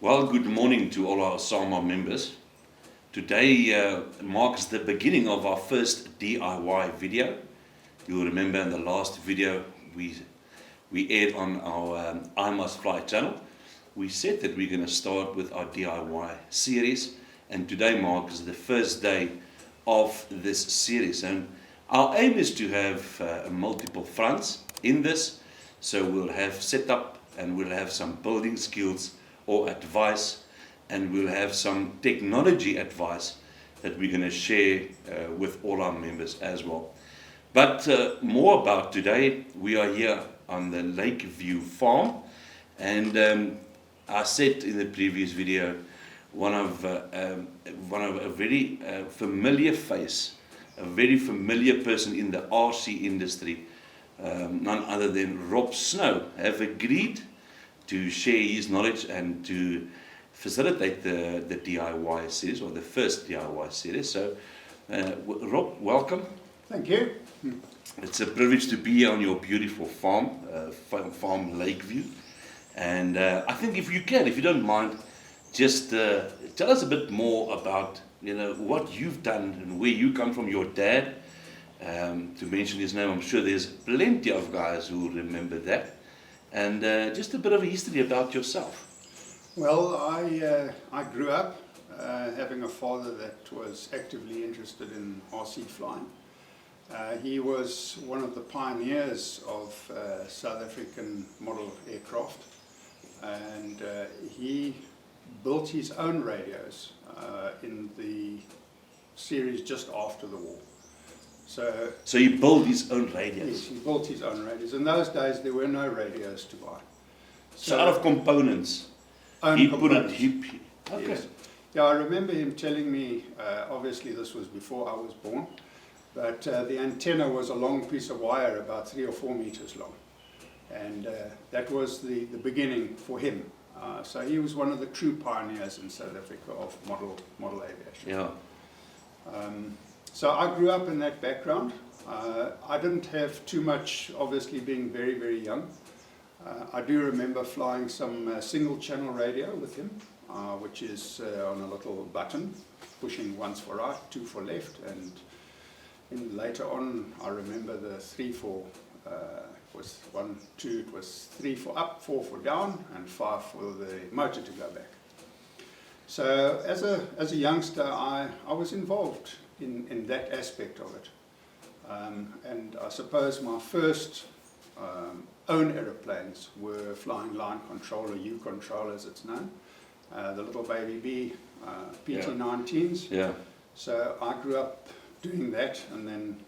Well, good morning to all our SAMAA members. Today marks the beginning of our first DIY video. You'll remember in the last video we aired on our I Must Fly channel. We said that we're going to start with our DIY series, and today marks the first day of this series. And our aim is to have multiple fronts in this, so we'll have setup and we'll have some building skills or advice, and we'll have some technology advice that we're going to share with all our members as well. But more about today, we are here on the Lakeview farm, and I said in the previous video, one of a very familiar face, a very familiar person in the RC industry, none other than Rob Snow, have agreed to share his knowledge and to facilitate the DIY series, or the first DIY series. So, Rob, welcome. Thank you. It's a privilege to be here on your beautiful farm, Farm Lakeview. And I think if you don't mind, just tell us a bit more about what you've done and where you come from. Your dad, to mention his name, I'm sure there's plenty of guys who will remember that. And just a bit of a history about yourself. Well, I grew up having a father that was actively interested in RC flying. He was one of the pioneers of South African model aircraft, and he built his own radios in the series just after the war. So he built his own radios? Yes, he built his own radios. In those days there were no radios to buy. So out of components, he components. Put it, okay. Yes. Yeah, I remember him telling me, obviously this was before I was born, but the antenna was a long piece of wire about 3 or 4 meters long. And that was the beginning for him. So he was one of the true pioneers in South Africa of model aviation. Yeah. So I grew up in that background. I didn't have too much, obviously being very, very young. I do remember flying some single channel radio with him, which is on a little button, pushing once for right, 2 for left, and later on I remember the 3 for was 1, 2, it was 3 for up, 4 for down, and 5 for the motor to go back. So as a youngster I was involved in that aspect of it. And I suppose my first own aeroplanes were flying line control, or U-control as it's known, the little baby B PT-19s. Yeah. So I grew up doing that, and then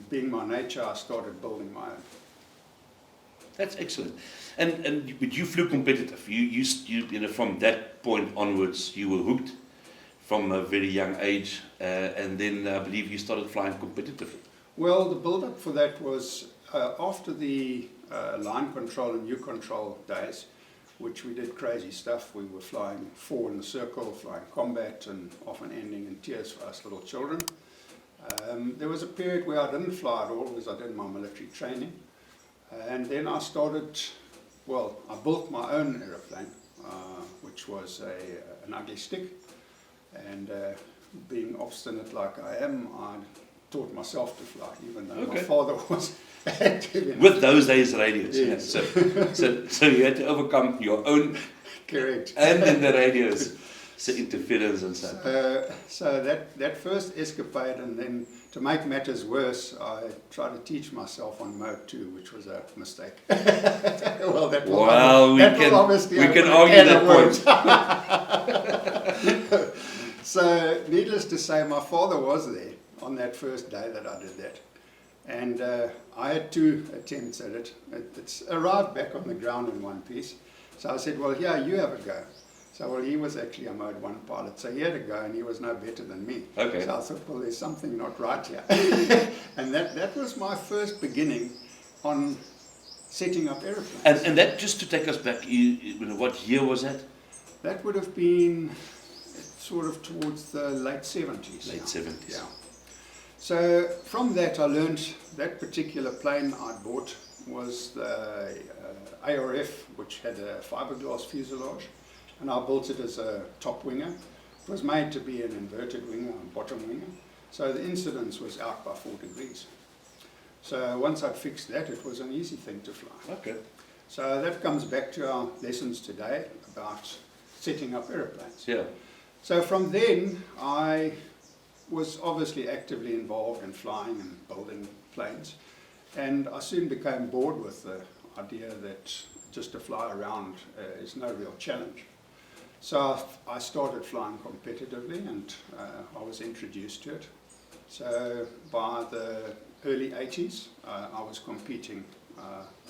being my nature I started building my own. That's excellent. But you flew competitive. You from that point onwards you were hooked from a very young age, and then I believe you started flying competitively. Well, the build-up for that was after the line control and U-control days, which we did crazy stuff. We were flying 4 in the circle, flying combat, and often ending in tears for us little children. There was a period where I didn't fly at all because I did my military training. And then I started, I built my own aeroplane, which was an ugly stick. And being obstinate like I am, I taught myself to fly, even though my father was active. With those days radios, yes. So you had to overcome your own, correct, and then the radios, so interference and so. So that first escapade, and then to make matters worse, I tried to teach myself on mode 2, which was a mistake. Well, we can argue that point. So, needless to say, my father was there on that first day that I did that. And I had 2 attempts at it. It's arrived back on the ground in one piece. So I said, well, yeah, you have a go. So, he was actually a Mode 1 pilot, so he had a go, and he was no better than me. Okay. So I thought, well, there's something not right here. And that was my first beginning on setting up aeroplanes. And that, just to take us back, what year was that? That would have been sort of towards the late 70s. Late 70s. Yeah. So from that I learned that particular plane I bought was the ARF, which had a fiberglass fuselage, and I built it as a top winger. It was made to be an inverted winger, a bottom winger, so the incidence was out by 4 degrees. So once I'd fixed that, it was an easy thing to fly. Okay. So that comes back to our lessons today about setting up aeroplanes. Yeah. So from then, I was obviously actively involved in flying and building planes, and I soon became bored with the idea that just to fly around is no real challenge. So I started flying competitively, and I was introduced to it. So by the early 80s, I was competing,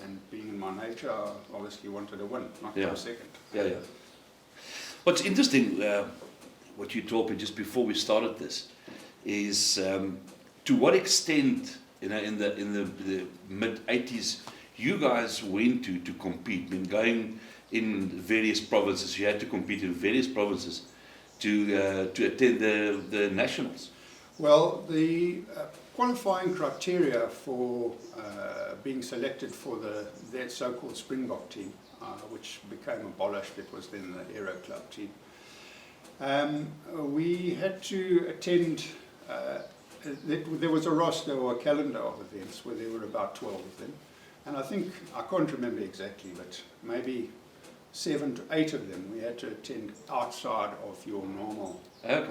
and being in my nature, I obviously wanted to win, not come second. Yeah, yeah. What's interesting, what you told me just before we started this, is to what extent, in the mid 80s, you guys went to compete. I mean, going in various provinces, you had to compete in various provinces to attend the nationals. Well, the qualifying criteria for being selected for that so-called Springbok team, which became abolished, it was then the Aero Club team. We had to attend, there was a roster or a calendar of events where there were about 12 of them. And I think, I can't remember exactly, but maybe 7 to 8 of them we had to attend outside of your normal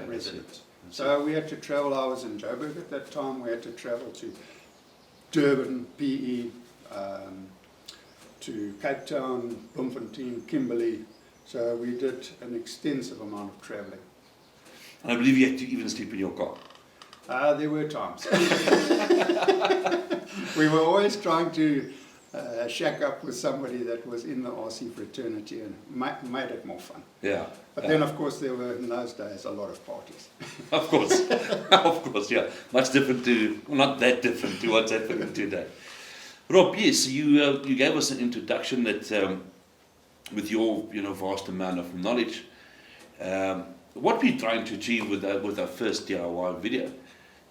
residence. So we had to travel. I was in Joburg at that time. We had to travel to Durban, PE, to Cape Town, Bloemfontein, Kimberley. So we did an extensive amount of travelling. And I believe you had to even sleep in your car. There were times. We were always trying to shack up with somebody that was in the RC fraternity and made it more fun. Yeah. But then, of course, there were, in those days, a lot of parties. Of course. Of course, yeah. Much different to, well, not that different to what's happening today. Rob, yes, you gave us an introduction that, with your vast amount of knowledge, what we're trying to achieve with our first DIY video.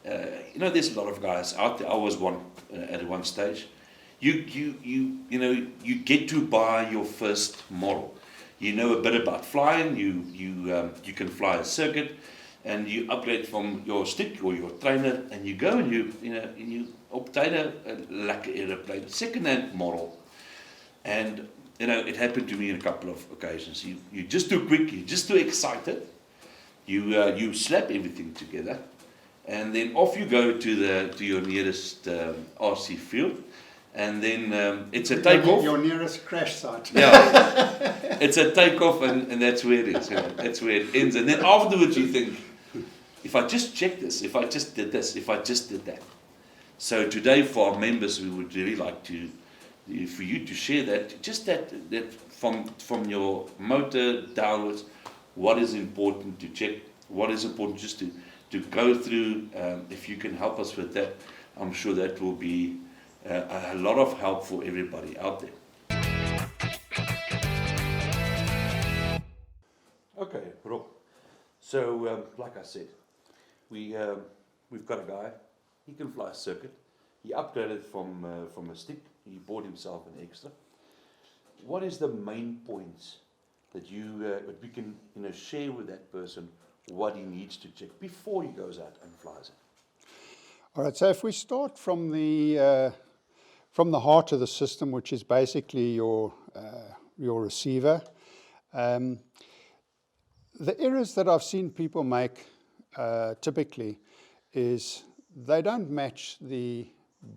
There's a lot of guys out there. I was one at one stage. You get to buy your first model. You know a bit about flying. You can fly a circuit, and you upgrade from your stick or your trainer, and you go and you obtain a lekker aeroplane, a second-hand model. And it happened to me on a couple of occasions. You're just too quick. You're just too excited. You slap everything together, and then off you go to your nearest RC field. And then it's a takeoff. Your nearest crash site. Yeah, it's a takeoff, and that's where it is. That's where it ends. And then afterwards, you think, if I just checked this, if I just did this, if I just did that. So today, for our members, we would really like for you to share that, just that from your motor downwards, what is important to check, what is important just to go through. If you can help us with that, I'm sure that will be a lot of help for everybody out there. Okay, Rob. So, like I said, we've got a guy. He can fly a circuit. He upgraded from a stick. He bought himself an extra. What is the main points that we can share with that person what he needs to check before he goes out and flies it? All right. So if we start from the heart of the system, which is basically your receiver. The errors that I've seen people make typically is they don't match the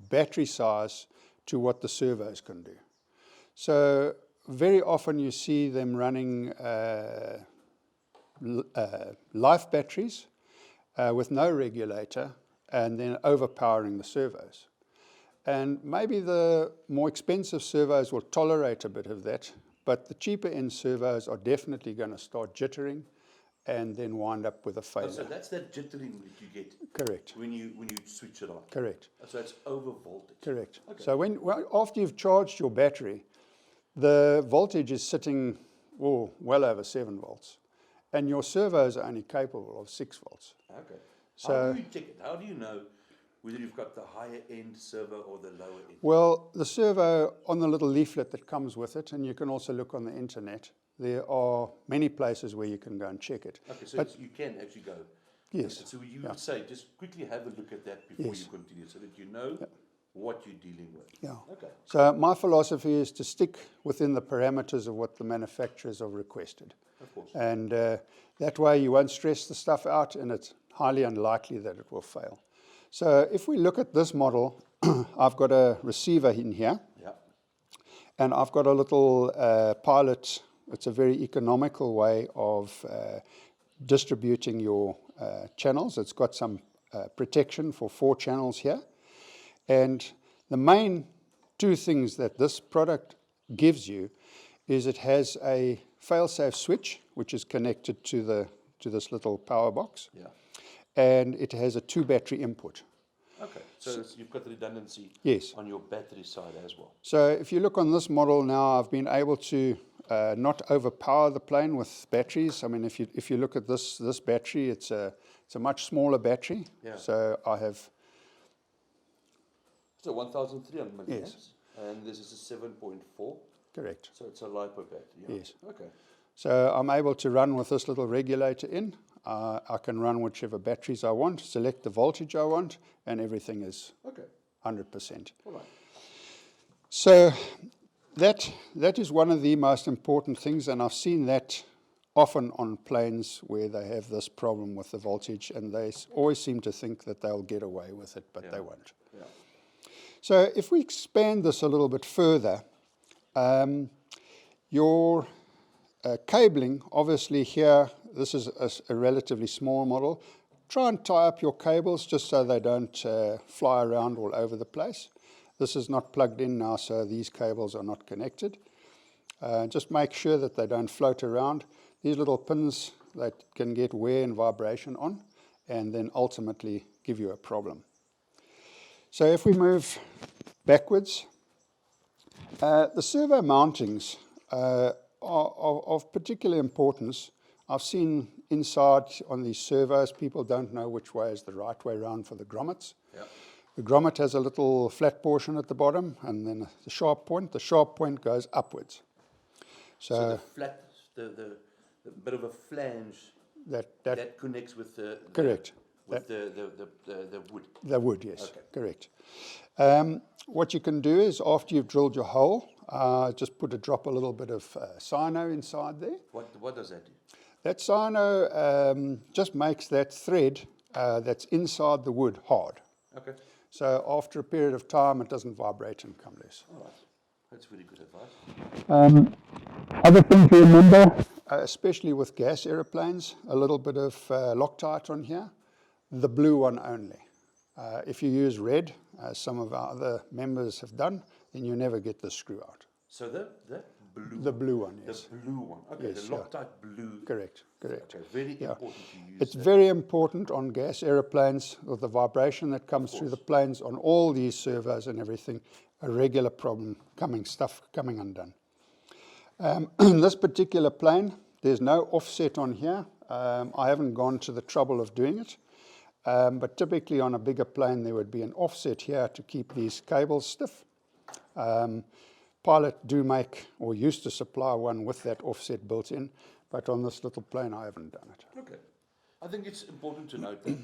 battery size to what the servos can do. So very often you see them running life batteries with no regulator and then overpowering the servos. And maybe the more expensive servos will tolerate a bit of that, but the cheaper end servos are definitely going to start jittering and then wind up with a failure. Oh, so that's that jittering that you get. Correct. When you switch it on. Correct. So it's over voltage. Correct. Okay. So after you've charged your battery, the voltage is sitting well over 7 volts, and your servos are only capable of 6 volts. Okay. So how do you check it? How do you know whether you've got the higher end servo or the lower end? Well, the servo on the little leaflet that comes with it, and you can also look on the internet, there are many places where you can go and check it. Okay, so But you can actually go. yes, So you yeah. would say, just quickly have a look at that before Yes. you continue, so that you know what you're dealing with. Yeah. Okay. So my philosophy is to stick within the parameters of what the manufacturers have requested. Of course. And that way you won't stress the stuff out, and it's highly unlikely that it will fail. So if we look at this model, I've got a receiver in here, Yeah. and I've got a little pilot. It's a very economical way of distributing your channels. It's got some protection for 4 channels here. And the main 2 things that this product gives you is it has a fail-safe switch, which is connected to this little power box, Yeah. and it has a 2 battery input. Okay, so you've got redundancy Yes. on your battery side as well. So if you look on this model now, I've been able to not overpower the plane with batteries. I mean, if you look at this battery, it's a much smaller battery. Yeah. So I have, So 1,300 milliamps, Yes. and this is a 7.4, correct. so it's a LiPo battery. Yeah. Yes. Okay. So I'm able to run with this little regulator in. I can run whichever batteries I want, select the voltage I want, and everything is Okay. 100%. All right. So that is one of the most important things, and I've seen that often on planes where they have this problem with the voltage, and they always seem to think that they'll get away with it, but they won't. Yeah. So if we expand this a little bit further, your cabling, obviously here, this is a relatively small model. Try and tie up your cables just so they don't fly around all over the place. This is not plugged in now, so these cables are not connected. Just make sure that they don't float around. These little pins that can get wear and vibration on, and then ultimately give you a problem. So if we move backwards, the servo mountings are of particular importance. I've seen inside on these servos, people don't know which way is the right way around for the grommets. Yeah. The grommet has a little flat portion at the bottom, and then the sharp point. The sharp point goes upwards. So the flat, the bit of a flange that connects with the correct. With the wood. The wood, yes, Okay. correct. What you can do is after you've drilled your hole, just drop a little bit of cyano inside there. What does that do? That cyano just makes that thread that's inside the wood hard. Okay. So after a period of time, it doesn't vibrate and come loose. All right. That's really good advice. Other things to remember, especially with gas aeroplanes, a little bit of Loctite on here, the blue one only. If you use red, as some of our other members have done, then you never get the screw out. So the blue. The blue one, yes. The blue one. Okay. Yes, the Loctite blue. Correct. Okay. Very important to use. It's very important on gas aeroplanes with the vibration that comes through the planes on all these servos and everything. A regular problem stuff coming undone. In this particular plane, there's no offset on here. I haven't gone to the trouble of doing it. But typically on a bigger plane, there would be an offset here to keep these cables stiff. Pilot do make, or used to supply one with that offset built in, but on this little plane, I haven't done it. Okay. I think it's important to note that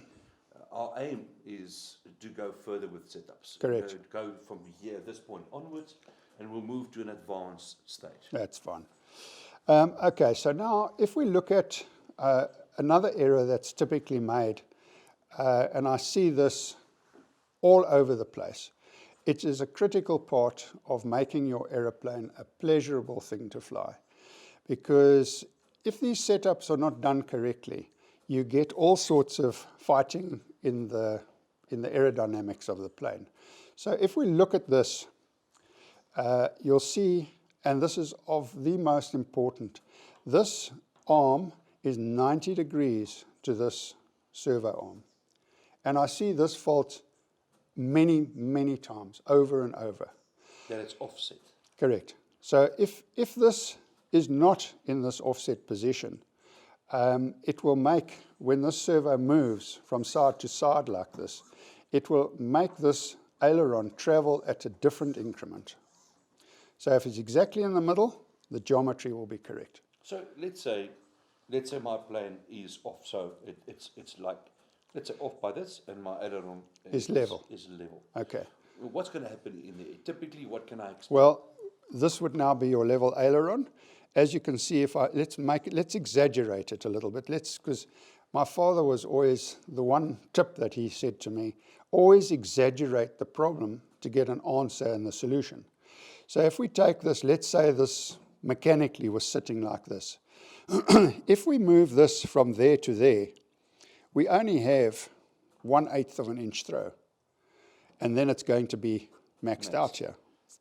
our aim is to go further with setups. Correct. Go from here, this point onwards, and we'll move to an advanced stage. That's fine. Okay, so now if we look at another error that's typically made, and I see this all over the place, it is a critical part of making your aeroplane a pleasurable thing to fly. Because if these setups are not done correctly, you get all sorts of fighting in the aerodynamics of the plane. So if we look at this, you'll see, and this is of the most important, this arm is 90 degrees to this servo arm. And I see this fault many, many times, over and over. That it's offset. Correct. So if this is not in this offset position, it will make, when this servo moves from side to side like this, it will make this aileron travel at a different increment. So if it's exactly in the middle, the geometry will be correct. So let's say my plane is off. So it's like, let's say off by this, and my aileron Is level. Is level. Okay. What's going to happen in there? Typically, what can I expect? Well, this would now be your level aileron. As you can see, let's exaggerate it a little bit. Because my father was always, the one tip that he said to me, always exaggerate the problem to get an answer and the solution. So if we take this, let's say this mechanically was sitting like this. If we move this from there to there, we only have 1/8 of an inch throw. And then it's going to be maxed out here.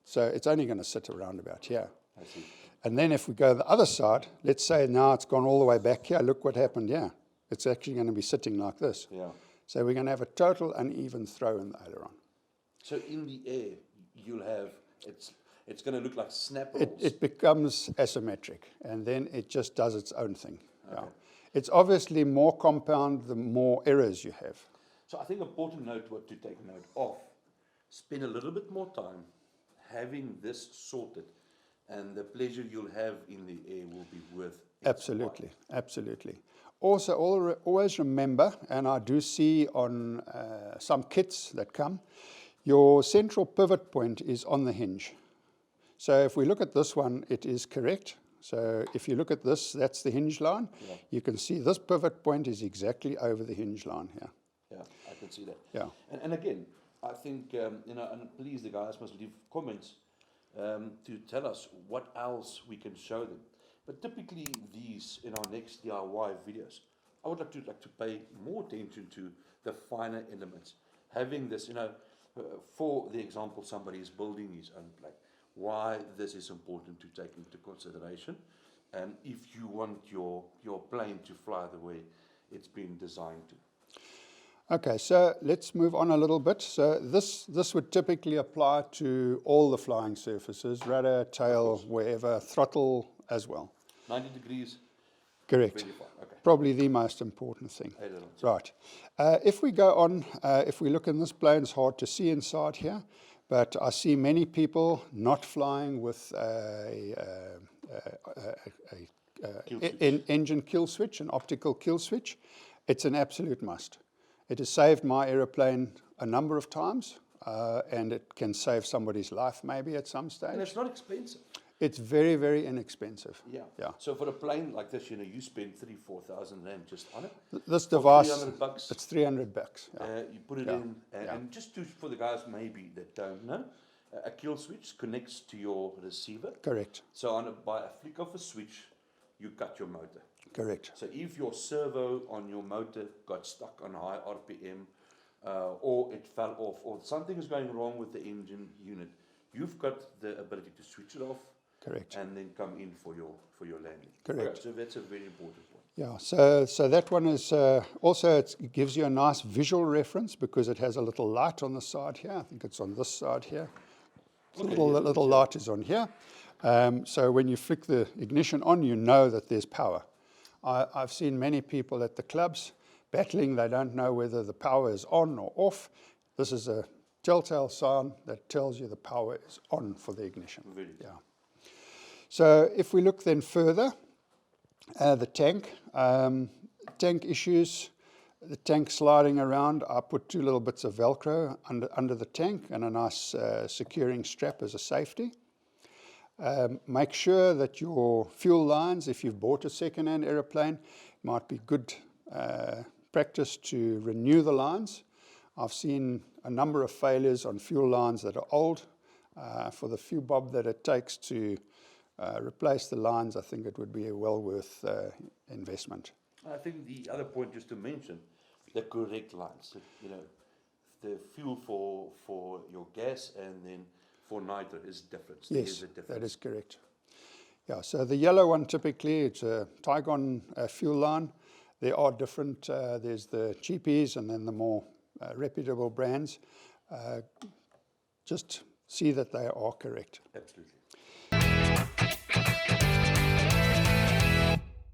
So it's only going to sit around about here. I see. And then if we go the other side, let's say now it's gone all the way back here. Look what happened here. It's actually going to be sitting like this. Yeah. So we're going to have a total uneven throw in the aileron. So in the air, you'll have, it's going to look like snap rolls. It becomes asymmetric, and then it just does its own thing. Okay. Yeah. It's obviously more compound the more errors you have. So I think important note what to take note of. Spend a little bit more time having this sorted, and the pleasure you'll have in the air will be worth it. Absolutely, absolutely. Also, always remember, and I do see on some kits that come, your central pivot point is on the hinge. So if we look at this one, it is correct. So if you look at this, that's the hinge line. Yeah. You can see this pivot point is exactly over the hinge line here. Yeah, I can see that. Yeah. And again, I think, and please the guys must leave comments to tell us what else we can show them. But typically these, in our next DIY videos, I would like to pay more attention to the finer elements. Having this, for the example, somebody is building his own plane. Why this is important to take into consideration. And if you want your plane to fly the way it's been designed to. Okay, so let's move on a little bit. So this would typically apply to all the flying surfaces, rudder, tail, wherever, throttle as well. 90 degrees? Correct. 25, okay. Probably the most important thing. Ailerons. Right. If we go on, if we look in this plane, it's hard to see inside here, but I see many people not flying with engine kill switch, an optical kill switch. It's an absolute must. It has saved my aeroplane a number of times, and it can save somebody's life maybe at some stage. And it's not expensive. It's very, very inexpensive. Yeah. Yeah. So for a plane like this, you spend 3,000-4,000 rand just on it. This For device, $300. it's $300. Yeah. You put it in, and just for the guys maybe that don't know, a kill switch connects to your receiver. Correct. So by a flick of a switch, you cut your motor. Correct. So if your servo on your motor got stuck on high RPM, or it fell off, or something is going wrong with the engine unit, you've got the ability to switch it off. Correct. And then come in for your landing. Correct. Okay, so that's a very important point. Yeah, so that one is also, it gives you a nice visual reference because it has a little light on the side here. I think it's on this side here. The little light is on here. So when you flick the ignition on, you know that there's power. I've seen many people at the clubs battling. They don't know whether the power is on or off. This is a telltale sign that tells you the power is on for the ignition. Very good. Yeah. So if we look then further, the tank issues, the tank sliding around, I put 2 little bits of Velcro under the tank and a nice securing strap as a safety. Make sure that your fuel lines, if you've bought a second-hand aeroplane, might be good practice to renew the lines. I've seen a number of failures on fuel lines that are old. For the few bob that it takes to replace the lines, I think it would be a well worth investment. I think the other point just to mention, the correct lines. The fuel for your gas and then for nitro is different. So Yes, there's a difference. that is correct. Yeah, so the yellow one typically, it's a Tygon fuel line. There are different, there's the cheapies and then the more reputable brands. Just see that they are correct. Absolutely.